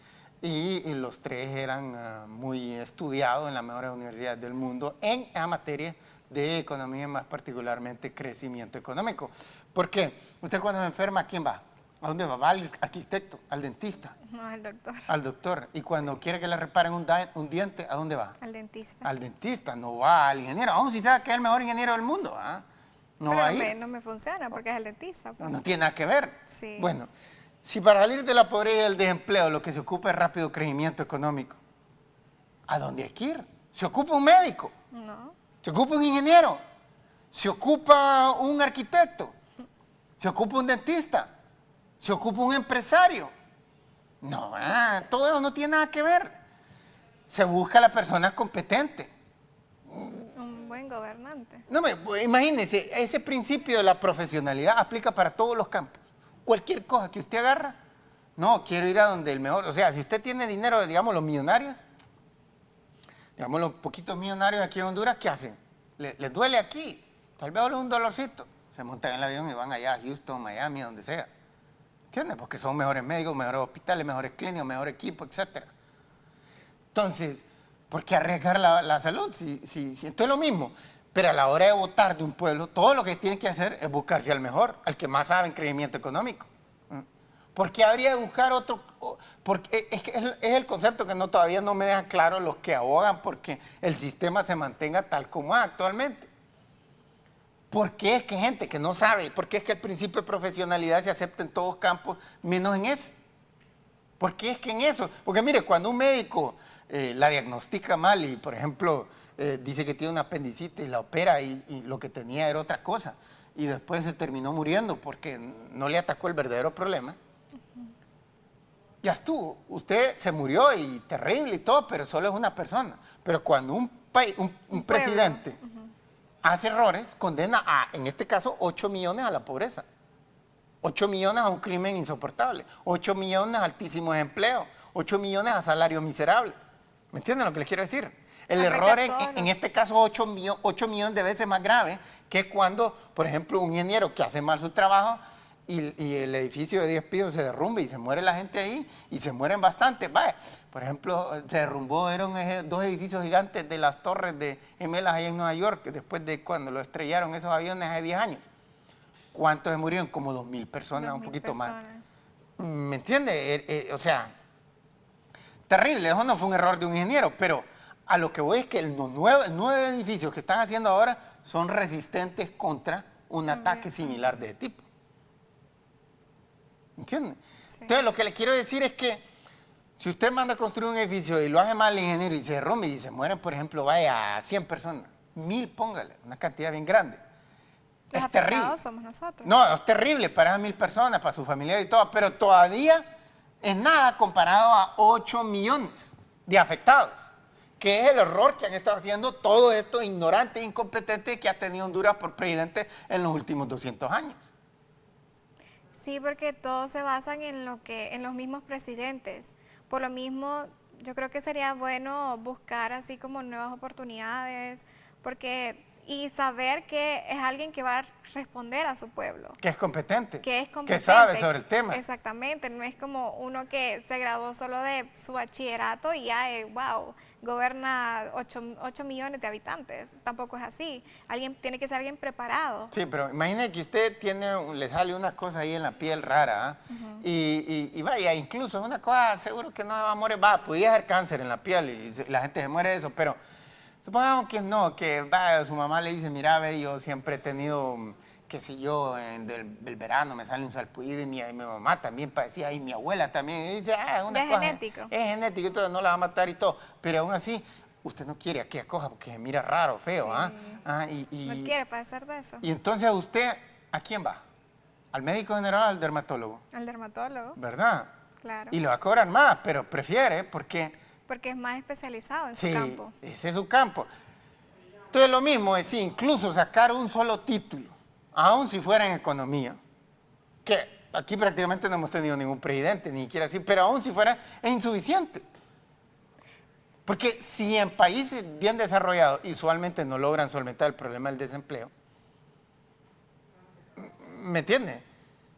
y los 3 eran muy estudiados en las mejores universidades del mundo en la materia de economía, más particularmente crecimiento económico. ¿Por qué? Usted cuando se enferma, ¿a quién va? ¿A dónde va? ¿Va al arquitecto? ¿Al dentista? No, al doctor. Al doctor. Y cuando quiere que le reparen un diente, ¿a dónde va? Al dentista. Al dentista, no va al ingeniero. Aún si sabe que es el mejor ingeniero del mundo, no pero va a ir. No me funciona porque es el dentista. Pues. No tiene nada que ver. Sí. Bueno, si para salir de la pobreza y del desempleo lo que se ocupa es rápido crecimiento económico, ¿a dónde hay que ir? ¿Se ocupa un médico? No. ¿Se ocupa un ingeniero? ¿Se ocupa un arquitecto? ¿Se ocupa un dentista? ¿Se ocupa un empresario? No, todo eso no tiene nada que ver. Se busca la persona competente. Un buen gobernante. No, imagínense, ese principio de la profesionalidad aplica para todos los campos. Cualquier cosa que usted agarra, no, quiero ir a donde el mejor. O sea, si usted tiene dinero, digamos, los millonarios, digamos, los poquitos millonarios aquí en Honduras, ¿qué hacen? Les duele aquí, tal vez un dolorcito. Se montan en el avión y van allá a Houston, Miami, donde sea. ¿Entiendes? Porque son mejores médicos, mejores hospitales, mejores clínicas, mejor equipo, etc. Entonces, ¿por qué arriesgar la salud? Si esto es lo mismo. Pero a la hora de votar de un pueblo, todo lo que tiene que hacer es buscarse al mejor, al que más sabe en crecimiento económico. ¿Por qué habría de buscar otro? Porque es el concepto que todavía no me dejan claro los que abogan porque el sistema se mantenga tal como es actualmente. ¿Por qué es que gente que no sabe? ¿Por qué es que el principio de profesionalidad se acepta en todos campos, menos en ese? ¿Por qué es que en eso? Porque mire, cuando un médico la diagnostica mal y, por ejemplo, dice que tiene una apendicitis y la opera y lo que tenía era otra cosa, y después se terminó muriendo porque no le atacó el verdadero problema, ya estuvo. Usted se murió y terrible y todo, pero solo es una persona. Pero cuando un presidente hace errores, condena a, en este caso, 8 millones a la pobreza, 8 millones a un crimen insoportable, 8 millones a altísimo desempleo, 8 millones a salarios miserables. ¿Me entienden lo que les quiero decir? El error en este caso 8 millones de veces más grave que cuando, por ejemplo, un ingeniero que hace mal su trabajo y el edificio de 10 pisos se derrumba y se muere la gente ahí y se mueren bastantes. Vaya, por ejemplo, se derrumbó, eran dos edificios gigantes de las torres de gemelas allá en Nueva York, después de cuando lo estrellaron esos aviones hace 10 años. ¿Cuántos se murieron? Como 2.000 personas, un poquito más. ¿Me entiende? O sea, terrible, eso no fue un error de un ingeniero, pero a lo que voy es que los nueve edificios que están haciendo ahora son resistentes contra un ataque similar de ese tipo. ¿Entiende? Sí. Entonces, lo que le quiero decir es que si usted manda a construir un edificio y lo hace mal el ingeniero y se derrumbe y se mueren, por ejemplo, vaya a 100 personas, 1.000, póngale, una cantidad bien grande. Los es terrible. Somos nosotros. No, es terrible para esas 1.000 personas, para su familiar y todo, pero todavía es nada comparado a 8 millones de afectados, que es el error que han estado haciendo todo esto ignorante e incompetente que ha tenido Honduras por presidente en los últimos 200 años. Sí, porque todos se basan en los mismos presidentes. Por lo mismo, yo creo que sería bueno buscar así como nuevas oportunidades, y saber que es alguien que va a responder a su pueblo. Que es competente. Que es competente. Que sabe sobre el tema. Exactamente, no es como uno que se graduó solo de su bachillerato y ya, wow, gobierna 8 millones de habitantes. Tampoco es así. Tiene que ser alguien preparado. Sí, pero imagine que usted le sale una cosa ahí en la piel rara, y vaya, incluso es una cosa, seguro que no va a morir, podría ser cáncer en la piel y la gente se muere de eso, pero supongamos que no, que su mamá le dice, mira, ve, yo siempre he tenido, qué sé yo, del verano me sale un salpullido y mi mamá también padecía y mi abuela también. Y dice, es una cosa. Genético. Es genético y todo, no la va a matar y todo. Pero aún así, usted no quiere que acoja porque se mira raro, feo, sí. No quiere padecer de eso. Y entonces usted, ¿a quién va? ¿Al médico general o al dermatólogo? Al dermatólogo. ¿Verdad? Claro. Y le va a cobrar más, pero prefiere porque es más especializado en su campo. Sí, ese es su campo. Entonces lo mismo es incluso sacar un solo título, aun si fuera en economía, que aquí prácticamente no hemos tenido ningún presidente, ni siquiera así, pero aun si fuera, es insuficiente. Porque si en países bien desarrollados usualmente no logran solventar el problema del desempleo, ¿me entiende?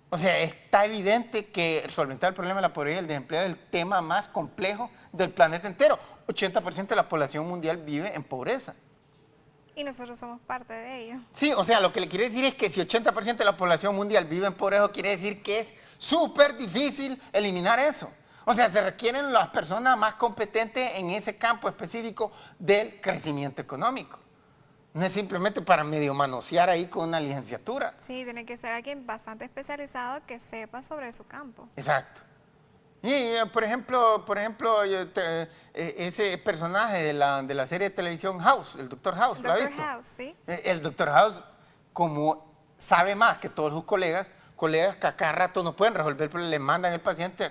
O sea, está evidente que solventar el problema de la pobreza y el desempleo es el tema más complejo del planeta entero. 80% de la población mundial vive en pobreza. Y nosotros somos parte de ello. Sí, o sea, lo que le quiero decir es que si 80% de la población mundial vive en pobreza, quiere decir que es súper difícil eliminar eso. O sea, se requieren las personas más competentes en ese campo específico del crecimiento económico. No es simplemente para medio manosear ahí con una licenciatura. Sí, tiene que ser alguien bastante especializado que sepa sobre su campo. Exacto. Y, por ejemplo, ese personaje de la serie de televisión House, el Dr. House, ¿lo ha visto? Dr. House, sí. El Dr. House, como sabe más que todos sus colegas que a cada rato no pueden resolver el problema, le mandan el paciente.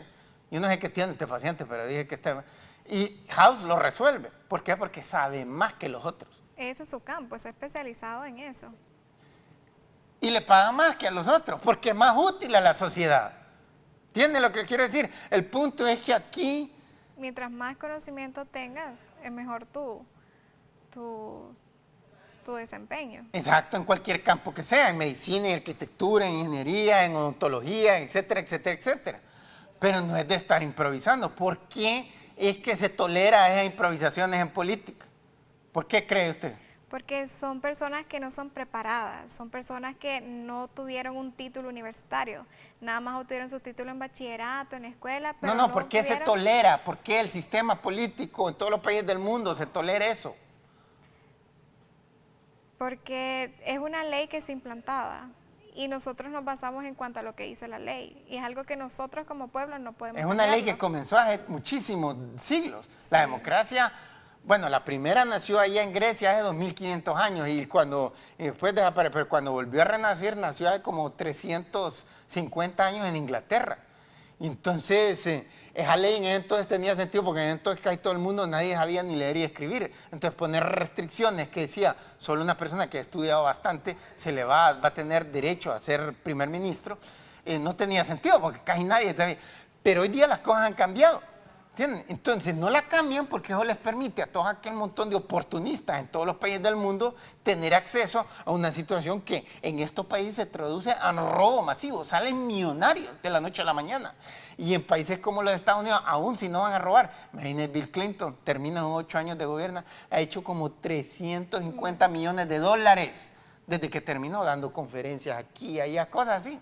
Yo no sé qué tiene este paciente, pero dije que está... Y House lo resuelve. ¿Por qué? Porque sabe más que los otros. Ese es su campo, es especializado en eso. Y le paga más que a los otros, porque es más útil a la sociedad. ¿Entiende lo que quiero decir? El punto es que aquí... Mientras más conocimiento tengas, es mejor tu desempeño. Exacto, en cualquier campo que sea, en medicina, en arquitectura, en ingeniería, en odontología, etcétera, etcétera, etcétera. Pero no es de estar improvisando. ¿Por qué es que se tolera esas improvisaciones en política? ¿Por qué cree usted? Porque son personas que no son preparadas, son personas que no tuvieron un título universitario, nada más obtuvieron su título en bachillerato, en la escuela, pero no, ¿por qué se tolera? ¿Por qué el sistema político en todos los países del mundo se tolera eso? Porque es una ley que es implantada y nosotros nos basamos en cuanto a lo que dice la ley, y es algo que nosotros como pueblo no podemos Es una ley que comenzó hace muchísimos siglos. Sí. La democracia... Bueno, la primera nació allá en Grecia hace 2500 años y después desapareció, pero cuando volvió a renacer nació hace como 350 años en Inglaterra. Y entonces, esa ley en ese entonces tenía sentido porque en ese entonces casi todo el mundo, nadie sabía ni leer y escribir. Entonces poner restricciones que decía, solo una persona que ha estudiado bastante va a tener derecho a ser primer ministro, no tenía sentido porque casi nadie sabía. Pero hoy día las cosas han cambiado. ¿Entienden? Entonces no la cambian porque eso les permite a todo aquel montón de oportunistas en todos los países del mundo tener acceso a una situación que en estos países se traduce a robo masivo. Salen millonarios de la noche a la mañana. Y en países como los Estados Unidos, aún si no van a robar, imagínense Bill Clinton, termina 8 años de gobierno, ha hecho como 350 millones de dólares desde que terminó dando conferencias aquí, allá, cosas así.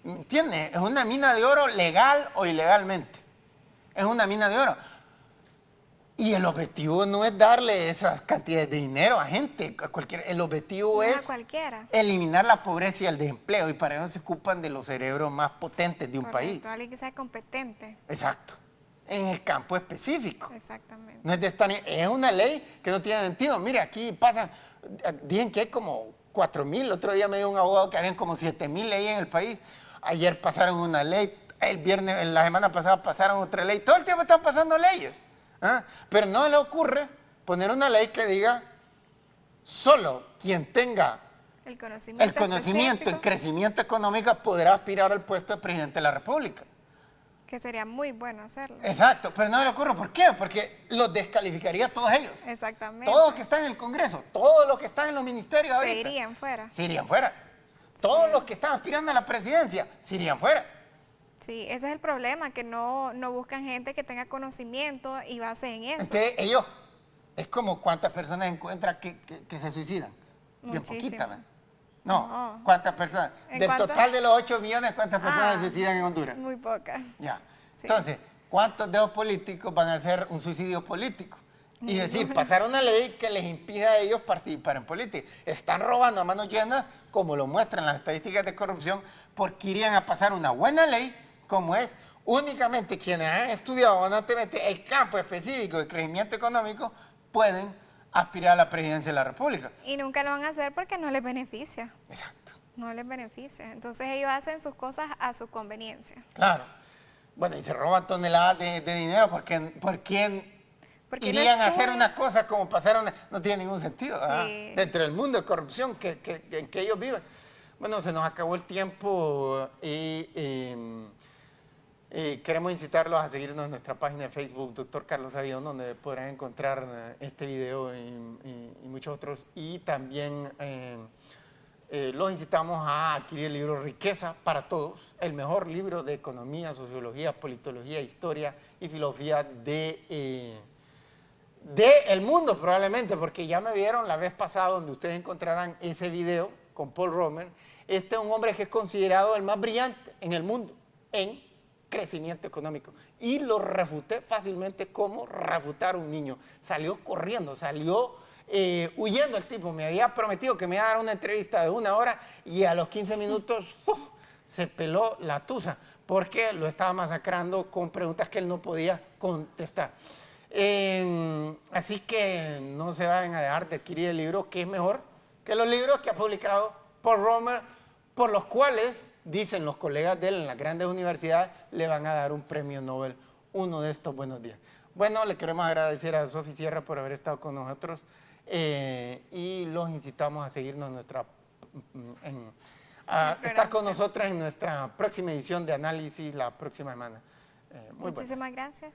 ¿Entiendes? Es una mina de oro legal o ilegalmente. Es una mina de oro. Y el objetivo no es darle esas cantidades de dinero a gente. El objetivo es eliminar la pobreza y el desempleo. Y para eso se ocupan de los cerebros más potentes de un país. Alguien que sea competente. Exacto. En el campo específico. Exactamente. No es de estar, es una ley que no tiene sentido. Mire, aquí pasan, dicen que hay como 4,000. El otro día me dio un abogado que habían como 7,000 leyes en el país. Ayer pasaron una ley. El viernes, la semana pasada pasaron otra ley. Todo el tiempo están pasando leyes. ¿Ah? Pero no le ocurre poner una ley que diga solo quien tenga el conocimiento, el crecimiento económico podrá aspirar al puesto de presidente de la República. Que sería muy bueno hacerlo. Exacto, pero no le ocurre. ¿Por qué? Porque los descalificaría a todos ellos. Exactamente. Todos los que están en el Congreso, todos los que están en los ministerios ahorita. Se irían fuera. Se irían fuera. Todos los que están aspirando a la presidencia se irían fuera. Sí, ese es el problema, que no buscan gente que tenga conocimiento y base en eso. Entonces, ellos, es como cuántas personas encuentran que se suicidan. Bien poquitas, ¿verdad? No, ¿cuántas personas? Del total de los 8 millones, ¿cuántas personas se suicidan en Honduras? Muy pocas. Ya. Sí. Entonces, ¿cuántos de los políticos van a hacer un suicidio político? Y decir, pasar una ley que les impida a ellos participar en política. Están robando a manos llenas, como lo muestran las estadísticas de corrupción, porque irían a pasar una buena ley, como es únicamente quienes han estudiado honestamente el campo específico de crecimiento económico pueden aspirar a la presidencia de la República. Y nunca lo van a hacer porque no les beneficia. Exacto. No les beneficia. Entonces ellos hacen sus cosas a su conveniencia. Claro. Bueno, y se roban toneladas de dinero porque irían a hacer una cosa como pasaron, no tiene ningún sentido, sí. Dentro del mundo de corrupción en que ellos viven. Bueno, se nos acabó el tiempo y queremos incitarlos a seguirnos en nuestra página de Facebook, Dr. Carlos Avión, donde podrán encontrar este video y muchos otros. Y también los incitamos a adquirir el libro Riqueza para Todos, el mejor libro de economía, sociología, politología, historia y filosofía del mundo probablemente, porque ya me vieron la vez pasada donde ustedes encontrarán ese video con Paul Romer. Este es un hombre que es considerado el más brillante en el mundo en crecimiento económico. Y lo refuté fácilmente como refutar un niño. Salió corriendo, salió huyendo el tipo. Me había prometido que me iba a dar una entrevista de 1 hora y a los 15 minutos se peló la tusa porque lo estaba masacrando con preguntas que él no podía contestar. Así que no se vayan a dejar de adquirir el libro, que es mejor que los libros que ha publicado Paul Romer, por los cuales, dicen los colegas de él en las grandes universidades, le van a dar un premio Nobel uno de estos buenos días. Bueno, le queremos agradecer a Sofi Sierra por haber estado con nosotros y los incitamos a seguirnos a estar con nosotras en nuestra próxima edición de análisis la próxima semana. Muchísimas gracias.